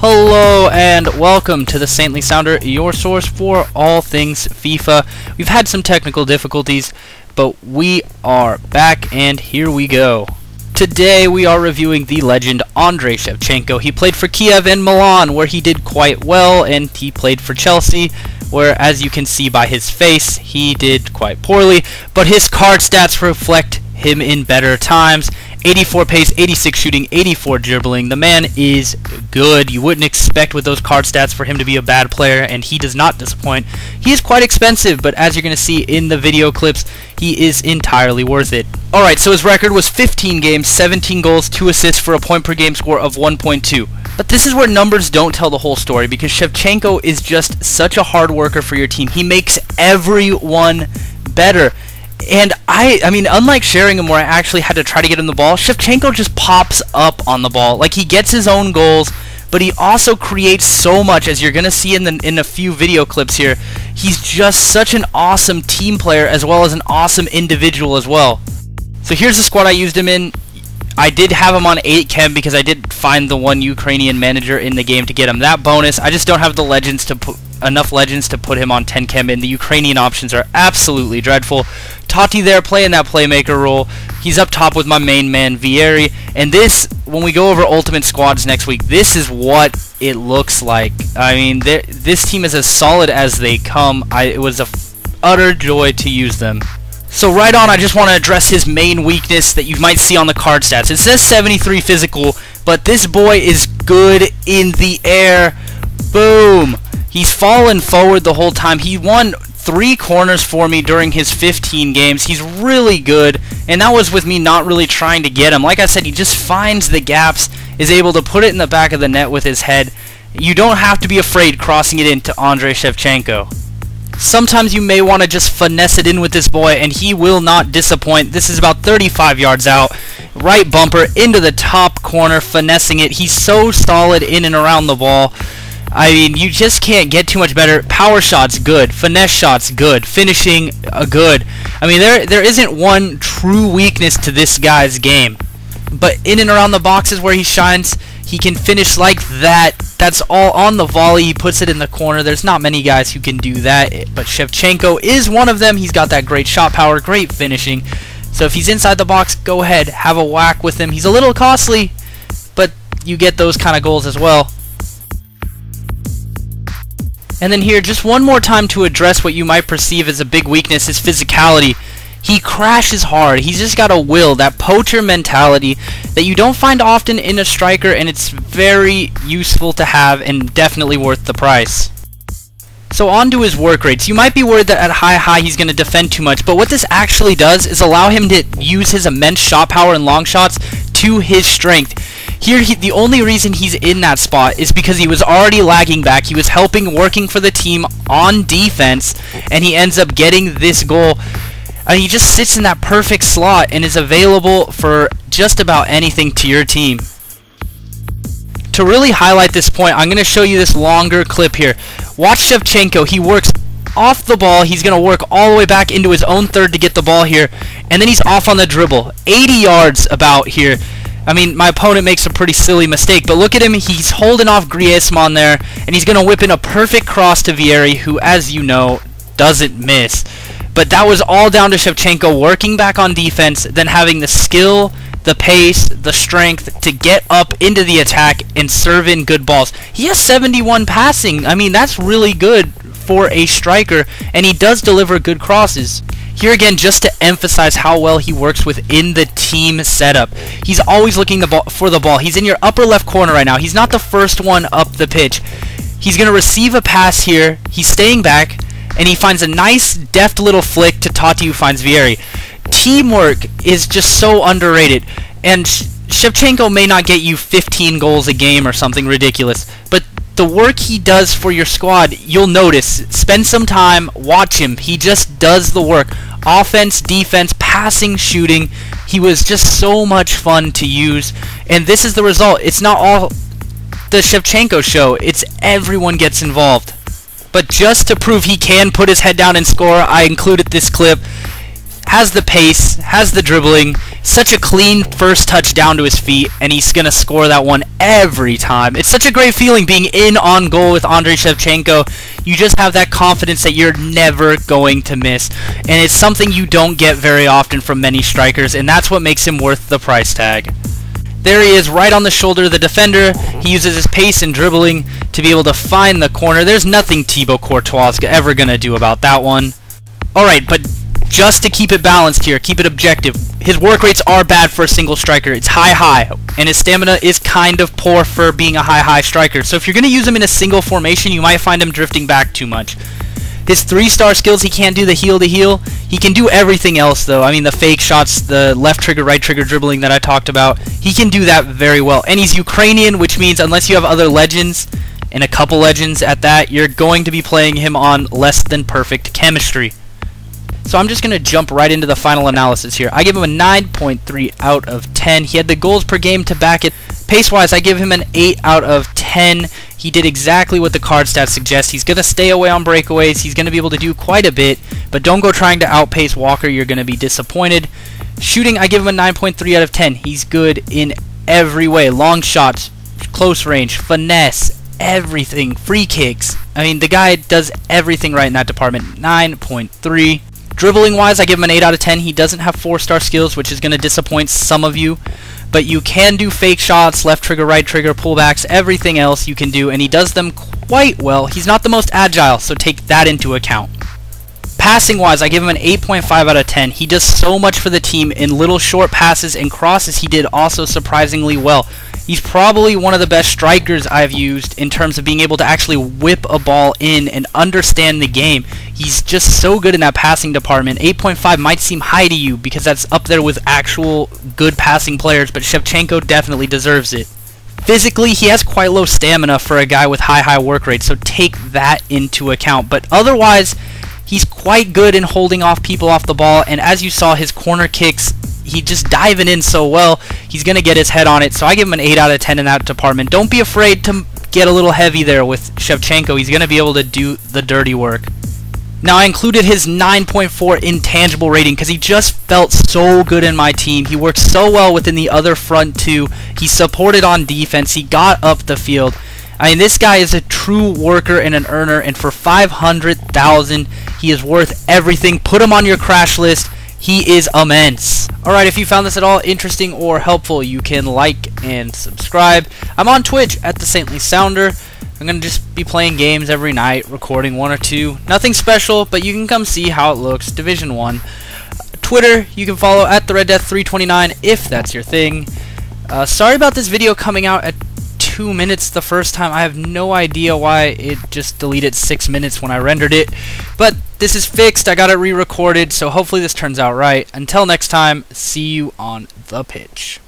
Hello and welcome to the Saintly Sounder, your source for all things FIFA. We've had some technical difficulties, but we are back and here we go. Today we are reviewing the legend Andriy Shevchenko. He played for Kiev and Milan, where he did quite well, and he played for Chelsea, where, as you can see by his face, he did quite poorly, but his card stats reflect him in better times. 84 pace, 86 shooting, 84 dribbling. The man is good. You wouldn't expect with those card stats for him to be a bad player, and he does not disappoint. He is quite expensive, but as you're going to see in the video clips, he is entirely worth it. Alright, so his record was 15 games, 17 goals, 2 assists for a point per game score of 1.2. But this is where numbers don't tell the whole story, because Shevchenko is just such a hard worker for your team. He makes everyone better. And I mean, unlike Sheringham, where I actually had to try to get him the ball, Shevchenko just pops up on the ball. Like, he gets his own goals, but he also creates so much, as you're going to see in a few video clips here. He's just such an awesome team player, as well as an awesome individual as well. So here's the squad I used him in. I did have him on 8 chem because I did find the one Ukrainian manager in the game to get him that bonus. I just don't have the legends to put enough legends to put him on 10 chem, and the Ukrainian options are absolutely dreadful. Totti there playing that playmaker role. He's up top with my main man Vieri, and this, when we go over ultimate squads next week, this is what it looks like. I mean, this team is as solid as they come. It was a utter joy to use them. So right on, I just want to address his main weakness that you might see on the card stats. It says 73 physical, but this boy is good in the air. Boom! He's fallen forward the whole time. He won 3 corners for me during his 15 games. He's really good, and that was with me not really trying to get him. Like I said, he just finds the gaps, is able to put it in the back of the net with his head. You don't have to be afraid crossing it into Andriy Shevchenko. Sometimes you may want to just finesse it in with this boy, and he will not disappoint. This is about 35 yards out. Right bumper into the top corner, finessing it. He's so solid in and around the ball. I mean, you just can't get too much better. Power shots, good. Finesse shots, good. Finishing, good. I mean, there isn't one true weakness to this guy's game. But in and around the boxes where he shines, he can finish like that. That's all on the volley. He puts it in the corner. There's not many guys who can do that, but Shevchenko is one of them. He's got that great shot power, great finishing. So if he's inside the box, go ahead, have a whack with him. He's a little costly, but you get those kind of goals as well. And then here, just one more time to address what you might perceive as a big weakness, his physicality. He crashes hard. He's just got a will, that poacher mentality that you don't find often in a striker, and it's very useful to have and definitely worth the price. So on to his work rates. You might be worried that at high he's going to defend too much, but what this actually does is allow him to use his immense shot power and long shots to his strength. Here, the only reason he's in that spot is because he was already lagging back. He was working for the team on defense, and he ends up getting this goal. He just sits in that perfect slot and is available for just about anything to your team. To really highlight this point, I'm going to show you this longer clip here. Watch Shevchenko. He works off the ball. He's going to work all the way back into his own third to get the ball here, and then he's off on the dribble. 80 yards about here. I mean, my opponent makes a pretty silly mistake, but look at him. He's holding off Griezmann there, and he's going to whip in a perfect cross to Vieri, who, as you know, doesn't miss. But that was all down to Shevchenko working back on defense, then having the skill, the pace, the strength to get up into the attack and serve in good balls. He has 71 passing. I mean, that's really good for a striker, and he does deliver good crosses. Here again, just to emphasize how well he works within the team setup. He's always looking for the ball. He's in your upper left corner right now. He's not the first one up the pitch. He's going to receive a pass here. He's staying back, and he finds a nice, deft little flick to Totti, who finds Vieri. Teamwork is just so underrated, and Shevchenko may not get you 15 goals a game or something ridiculous, but the work he does for your squad, you'll notice. Spend some time, watch him. He just does the work. Offense, defense, passing, shooting. He was just so much fun to use, and this is the result. It's not all the Shevchenko show. It's everyone gets involved. But just to prove he can put his head down and score, I included this clip. Has the pace, has the dribbling, Such a clean first touch down to his feet, and he's going to score that one every time. It's such a great feeling being in on goal with Andriy Shevchenko. You just have that confidence that you're never going to miss, and it's something you don't get very often from many strikers, and that's what makes him worth the price tag. There he is, right on the shoulder of the defender. He uses his pace and dribbling to be able to find the corner. There's nothing Thibaut Courtois is ever going to do about that one. Alright, but just to keep it balanced here, keep it objective, his work rates are bad for a single striker. It's high, and his stamina is kind of poor for being a high striker. So if you're going to use him in a single formation, you might find him drifting back too much. His 3-star skills, he can't do the heel-to-heel. He can do everything else, though. I mean, the fake shots, the left trigger, right trigger dribbling that I talked about. He can do that very well. And he's Ukrainian, which means unless you have other legends, and a couple legends at that, you're going to be playing him on less than perfect chemistry. So I'm just going to jump right into the final analysis here. I give him a 9.3 out of 10. He had the goals per game to back it. Pace-wise, I give him an 8 out of 10. He did exactly what the card stats suggest. He's going to stay away on breakaways. He's going to be able to do quite a bit, but don't go trying to outpace Walker. You're going to be disappointed. Shooting, I give him a 9.3 out of 10. He's good in every way. Long shots, close range, finesse, everything, free kicks. I mean, the guy does everything right in that department. 9.3. Dribbling wise, I give him an 8 out of 10. He doesn't have 4-star skills, which is going to disappoint some of you, but you can do fake shots, left trigger, right trigger, pullbacks, everything else you can do, and he does them quite well. He's not the most agile, so take that into account. Passing wise, I give him an 8.5 out of 10. He does so much for the team in little short passes and crosses. He did also surprisingly well. He's probably one of the best strikers I've used in terms of being able to actually whip a ball in and understand the game. He's just so good in that passing department. 8.5 might seem high to you because that's up there with actual good passing players, but Shevchenko definitely deserves it. Physically, he has quite low stamina for a guy with high work rate, so take that into account. But otherwise, he's quite good in holding off people off the ball, and as you saw, his corner kicks, he's just diving in so well. He's going to get his head on it, so I give him an 8 out of 10 in that department. Don't be afraid to get a little heavy there with Shevchenko. He's going to be able to do the dirty work. Now, I included his 9.4 intangible rating because he just felt so good in my team. He worked so well within the other front two. He supported on defense. He got up the field. I mean, this guy is a true worker and an earner, and for 500,000, he is worth everything. Put him on your crash list. He is immense. Alright, if you found this at all interesting or helpful, you can like and subscribe. I'm on Twitch at the Saintly Sounder. I'm going to just be playing games every night, recording 1 or 2. Nothing special, but you can come see how it looks. Division 1. Twitter, you can follow at TheRedDeath329 if that's your thing. Sorry about this video coming out at 2 minutes the first time. I have no idea why it just deleted 6 minutes when I rendered it. But this is fixed. I got it re-recorded, so hopefully this turns out right. Until next time, see you on the pitch.